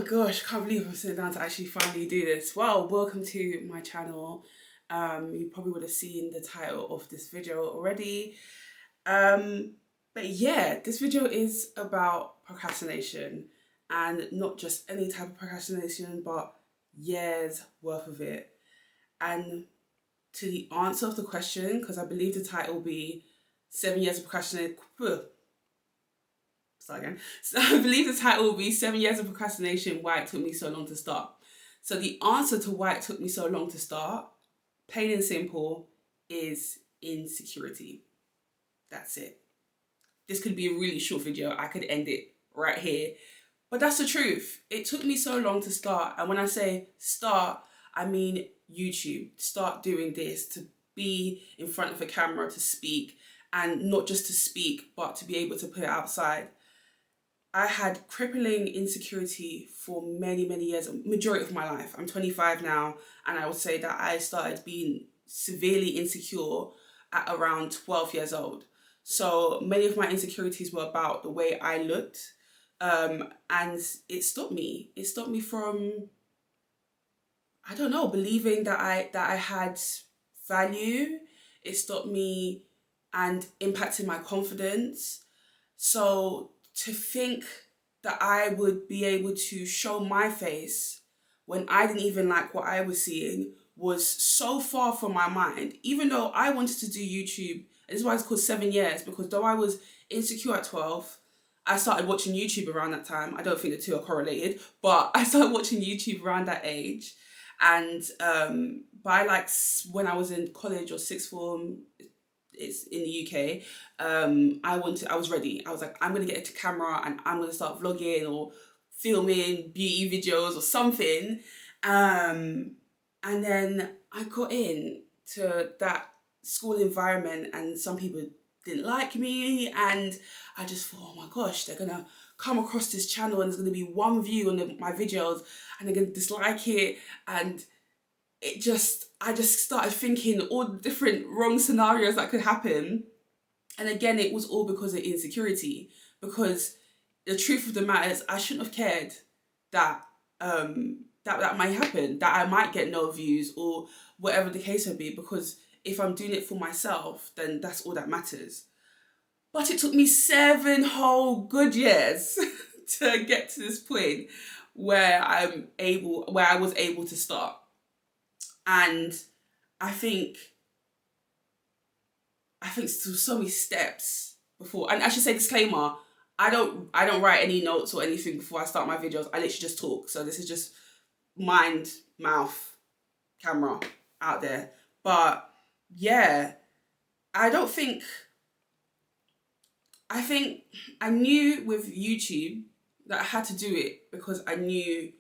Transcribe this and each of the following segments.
gosh, I can't believe I'm sitting down to actually finally do this. Well, welcome to my channel. You probably would have seen the title of this video already. But yeah, this video is about procrastination, and not just any type of procrastination, but years worth of it. And to the answer of the question, because I believe the title will be 7 years of procrastination. Start again. So I believe the title will be 7 years of procrastination, why it took me so long to start. So the answer to why it took me so long to start, plain and simple, is insecurity. That's it. This could be a really short video. I could end it right here. But that's the truth. It took me so long to start. And when I say start, I mean YouTube. Start doing this, to be in front of a camera, to speak. And not just to speak, but to be able to put it outside. I had crippling insecurity for many, many years, majority of my life. I'm 25 now, and I would say that I started being severely insecure at around 12 years old. So many of my insecurities were about the way I looked, and it stopped me. It stopped me from, I don't know, believing that I had value. It stopped me and impacted my confidence. So to think that I would be able to show my face when I didn't even like what I was seeing was so far from my mind. Even though I wanted to do YouTube, and this is why it's called 7 years, because though I was insecure at 12, I started watching YouTube around that time. I don't think the two are correlated, but I started watching YouTube around that age. And by when I was in college or sixth form, it's in the UK, I was ready. I was like, I'm gonna get into camera and I'm gonna start vlogging or filming beauty videos or something. And then I got into that school environment and some people didn't like me, and I just thought, oh my gosh, they're gonna come across this channel and there's gonna be one view on my videos and they're gonna dislike it. And I just started thinking all the different wrong scenarios that could happen. And again, it was all because of insecurity. Because the truth of the matter is, I shouldn't have cared that that might happen, that I might get no views or whatever the case may be. Because if I'm doing it for myself, then that's all that matters. But it took me 7 whole good years to get to this point where I was able to start. And I think so many steps before, and I should say disclaimer, I don't write any notes or anything before I start my videos. I literally just talk. So this is just mind, mouth, camera out there. But yeah, I think I knew with YouTube that I had to do it because I knew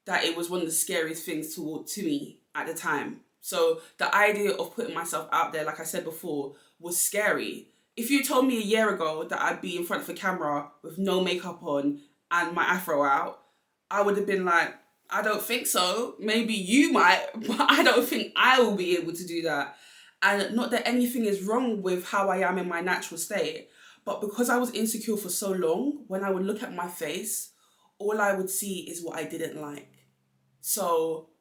that it was one of the scariest things to me at the time. So the idea of putting myself out there, like I said before, was scary. If you told me a year ago that I'd be in front of a camera with no makeup on and my afro out, I would have been like, I don't think so. Maybe you might, but I don't think I will be able to do that. And not that anything is wrong with how I am in my natural state, but because I was insecure for so long, when I would look at my face, all I would see is what I didn't like. So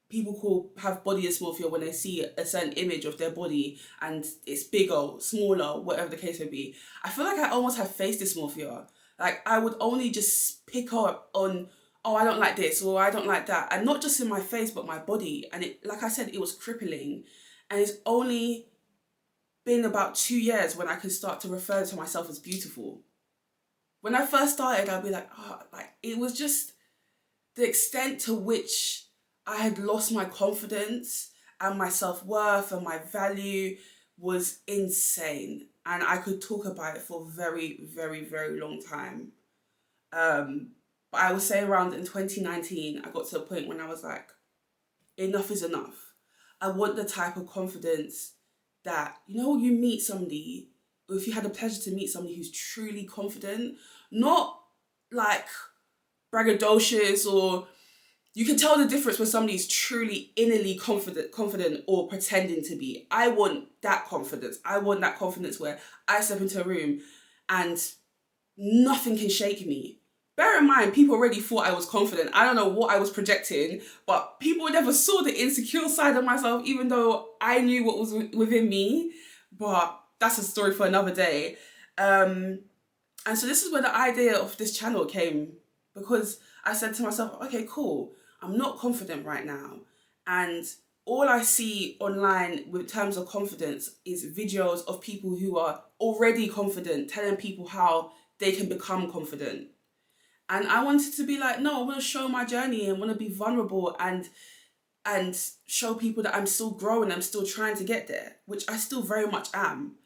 people have body dysmorphia when they see a certain image of their body and it's bigger, smaller, whatever the case may be. I feel like I almost have face dysmorphia. Like I would only just pick up on, oh, I don't like this or I don't like that. And not just in my face, but my body. And it, like I said, it was crippling. And it's only been about 2 years when I could start to refer to myself as beautiful. When I first started, I'd be like, it was just the extent to which I had lost my confidence and my self-worth and my value was insane. And I could talk about it for a very, very, very long time. But I would say around in 2019, I got to a point when I was like, enough is enough. I want the type of confidence that, you meet somebody, or if you had the pleasure to meet somebody who's truly confident, not like braggadocious, or you can tell the difference when somebody's truly innerly confident or pretending to be. I want that confidence. I want that confidence where I step into a room and nothing can shake me. bear in mind, people already thought I was confident. I don't know what I was projecting, but people never saw the insecure side of myself, even though I knew what was within me. But that's a story for another day. Um, and so this is where the idea of this channel came, because I said to myself, okay, cool, I'm not confident right now. And all I see online with terms of confidence is videos of people who are already confident, telling people how they can become confident. And I wanted to be like, no, I want to show my journey and want to be vulnerable and show people that I'm still growing, I'm still trying to get there, which I still very much am.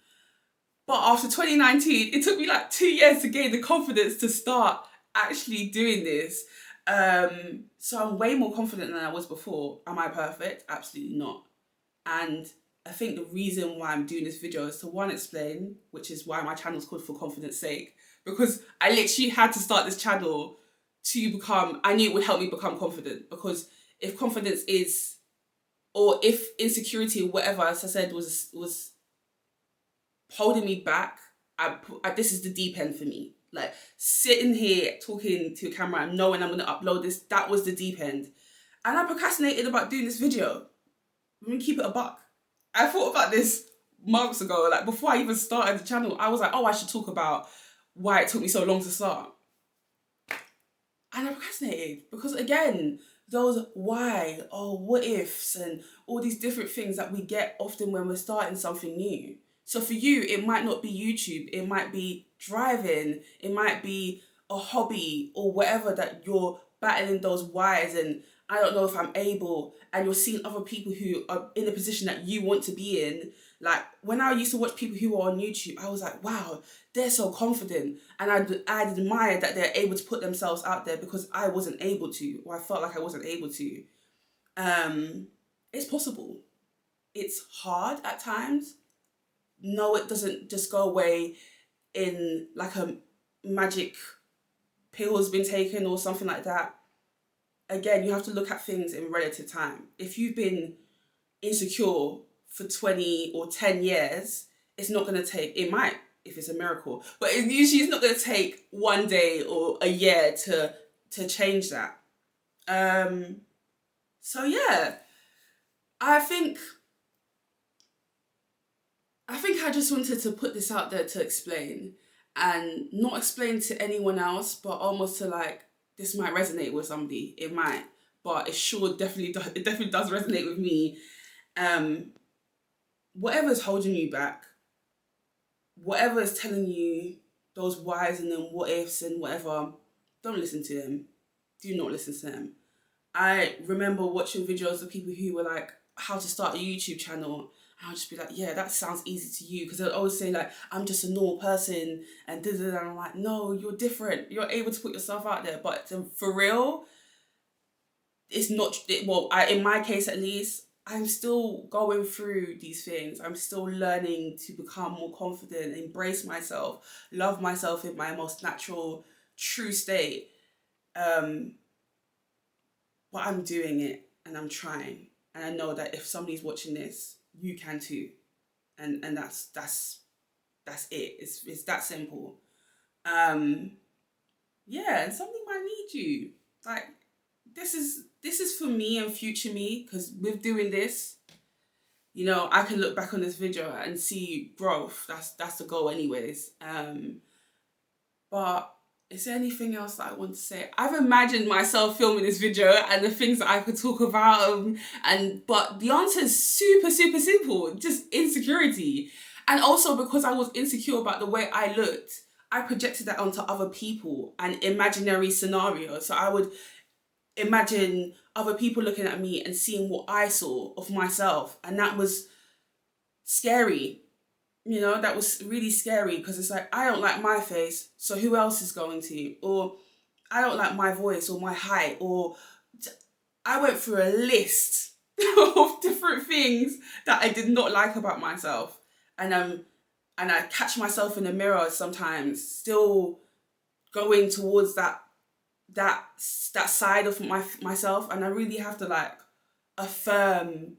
But after 2019, it took me like 2 years to gain the confidence to start actually doing this. So I'm way more confident than I was before. Am I perfect? Absolutely not. And I think the reason why I'm doing this video is to one, explain, which is why my channel is called For Confidence Sake, because I literally had to start this channel to become, I knew it would help me become confident, because if confidence is, or if insecurity or whatever, as I said, was holding me back, this is the deep end for me. Like sitting here talking to a camera and knowing I'm going to upload this, that was the deep end. And I procrastinated about doing this video. I'm going to keep it a buck. I thought about this months ago, like before I even started the channel. I was like, oh, I should talk about why it took me so long to start. And I procrastinated because, again, those why or what ifs and all these different things that we get often when we're starting something new. So for you, it might not be YouTube, it might be driving, it might be a hobby or whatever that you're battling those whys and I don't know if I'm able, and you're seeing other people who are in a position that you want to be in. Like when I used to watch people who were on YouTube, I was like, wow, they're so confident. And I admired that they're able to put themselves out there because I wasn't able to, or I felt like I wasn't able to. It's possible. It's hard at times. No, it doesn't just go away in like a magic pill has been taken or something like that. Again, you have to look at things in relative time. If you've been insecure for 20 or 10 years, it's not going to take, it might, if it's a miracle, but it usually it's not going to take one day or a year to change that. So yeah, I think I just wanted to put this out there to explain, and not explain to anyone else, but almost to like, this might resonate with somebody. It might, but it sure definitely does. It definitely does resonate with me. Um, Whatever's holding you back, whatever is telling you those whys and then what ifs and whatever, don't listen to them. Do not listen to them. I remember watching videos of people who were like, how to start a YouTube channel. And I'll just be like, yeah, that sounds easy to you. Because they'll always say like, I'm just a normal person. And I'm like, no, you're different. You're able to put yourself out there. But for real, it's not, in my case at least, I'm still going through these things. I'm still learning to become more confident, embrace myself, love myself in my most natural, true state. But I'm doing it and I'm trying. And I know that if somebody's watching this, you can too. And that's it. It's that simple. Yeah, and somebody might need you. Like this is for me and future me, because with doing this, I can look back on this video and see growth. That's the goal anyways. But is there anything else that I want to say? I've imagined myself filming this video and the things that I could talk about, but the answer is super, super simple. Just insecurity. And also because I was insecure about the way I looked, I projected that onto other people and imaginary scenarios. So I would imagine other people looking at me and seeing what I saw of myself. And that was scary. That was really scary, because it's like, I don't like my face, so who else is going to? Or I don't like my voice or my height, or I went through a list of different things that I did not like about myself. And I catch myself in the mirror sometimes still going towards that side of myself, and I really have to like affirm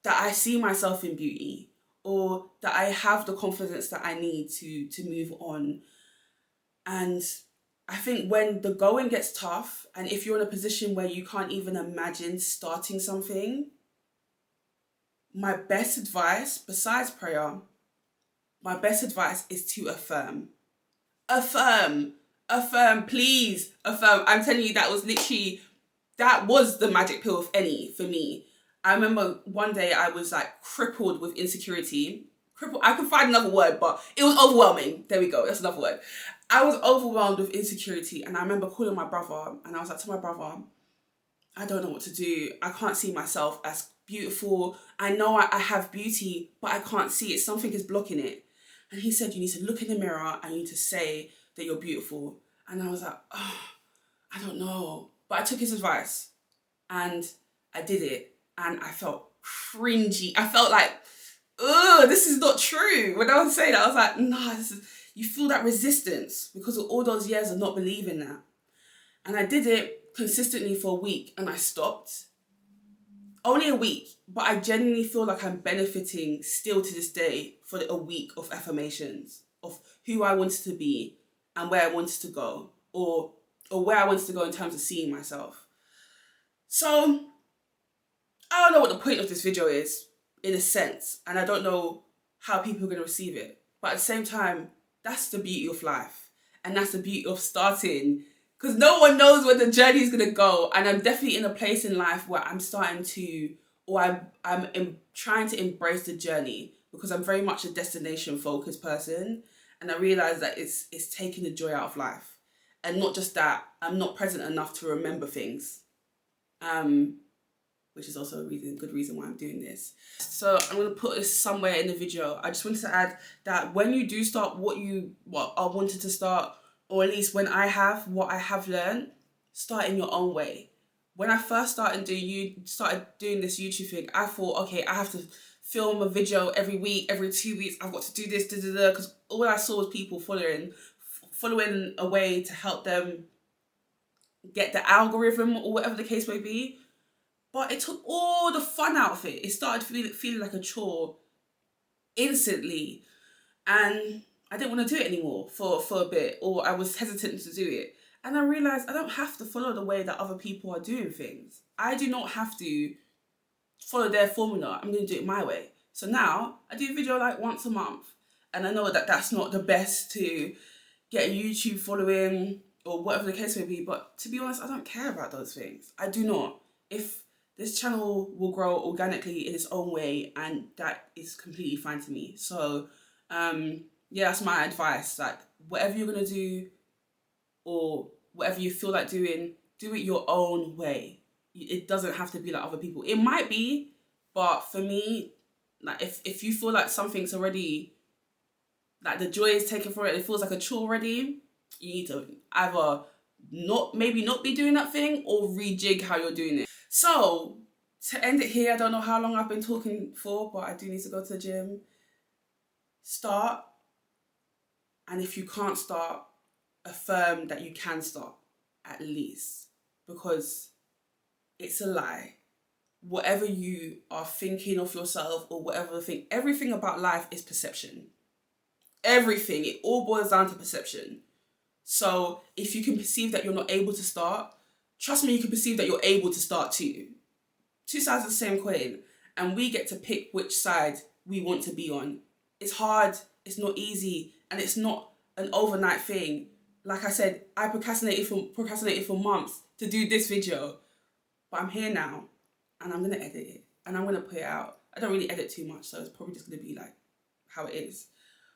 that I see myself in beauty, or that I have the confidence that I need to move on. And I think when the going gets tough, and if you're in a position where you can't even imagine starting something, my best advice, besides prayer, my best advice is to affirm. Affirm. Affirm, please. Affirm. I'm telling you, that was the magic pill, if any, for me. I remember one day I was like crippled with insecurity. Crippled, I could find another word, but it was overwhelming. There we go, that's another word. I was overwhelmed with insecurity, and I remember calling my brother, and I was like to my brother, I don't know what to do. I can't see myself as beautiful. I know I have beauty, but I can't see it. Something is blocking it. And he said, you need to look in the mirror and you need to say that you're beautiful. And I was like, oh, I don't know. But I took his advice and I did it. And I felt cringy. I felt like, ugh, this is not true. When I was saying that, I was like, nah, you feel that resistance because of all those years of not believing that. And I did it consistently for a week and I stopped. Only a week, but I genuinely feel like I'm benefiting still to this day for a week of affirmations of who I wanted to be and where I wanted to go, or where I wanted to go in terms of seeing myself. So I don't know what the point of this video is, in a sense, and I don't know how people are going to receive it. But at the same time, that's the beauty of life, and that's the beauty of starting. Because no one knows where the journey is going to go. And I'm definitely in a place in life where I'm starting to, or I'm trying to embrace the journey, because I'm very much a destination focused person. And I realize that it's taking the joy out of life. And not just that, I'm not present enough to remember things. Which is also a good reason why I'm doing this. So I'm going to put this somewhere in the video. I just wanted to add that when you do start what I wanted to start, or at least when I have what I have learned, start in your own way. When I first started doing this YouTube thing, I thought, okay, I have to film a video every week, every 2 weeks. I've got to do this, because all I saw was people following a way to help them get the algorithm or whatever the case may be. But it took all the fun out of it. It started feeling like a chore instantly. And I didn't want to do it anymore for a bit, or I was hesitant to do it. And I realised I don't have to follow the way that other people are doing things. I do not have to follow their formula. I'm going to do it my way. So now I do a video like once a month. And I know that that's not the best to get a YouTube following or whatever the case may be. But to be honest, I don't care about those things. I do not. If this channel will grow organically in its own way, and that is completely fine to me. So yeah, that's my advice. Like, whatever you're gonna do, or whatever you feel like doing, do it your own way. It doesn't have to be like other people. It might be, but for me, like if you feel like something's already, like the joy is taken from it, it feels like a chore already, you need to either not be doing that thing, or rejig how you're doing it. So to end it here, I don't know how long I've been talking for, but I do need to go to the gym. Start. And if you can't start, affirm that you can start, at least. Because it's a lie. Whatever you are thinking of yourself, or whatever thing, everything about life is perception. Everything. It all boils down to perception. So if you can perceive that you're not able to start, trust me, you can perceive that you're able to start too. Two sides of the same coin. And we get to pick which side we want to be on. It's hard. It's not easy. And it's not an overnight thing. Like I said, I procrastinated for months to do this video. But I'm here now. And I'm going to edit it. And I'm going to put it out. I don't really edit too much, so it's probably just going to be like how it is.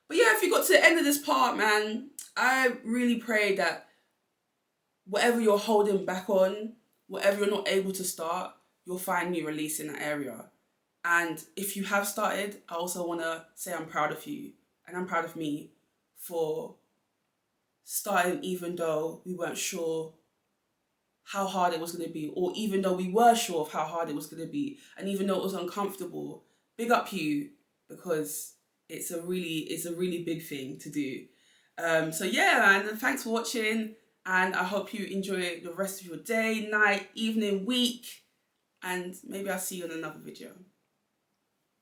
But yeah, if you got to the end of this part, man, I really pray that whatever you're holding back on, whatever you're not able to start, you'll find new release in that area. And if you have started, I also want to say I'm proud of you, and I'm proud of me for starting, even though we weren't sure how hard it was going to be, or even though we were sure of how hard it was going to be, and even though it was uncomfortable. Big up you, because it's a really big thing to do. So yeah, man, thanks for watching, and I hope you enjoy the rest of your day, night, evening, week, and maybe I'll see you in another video.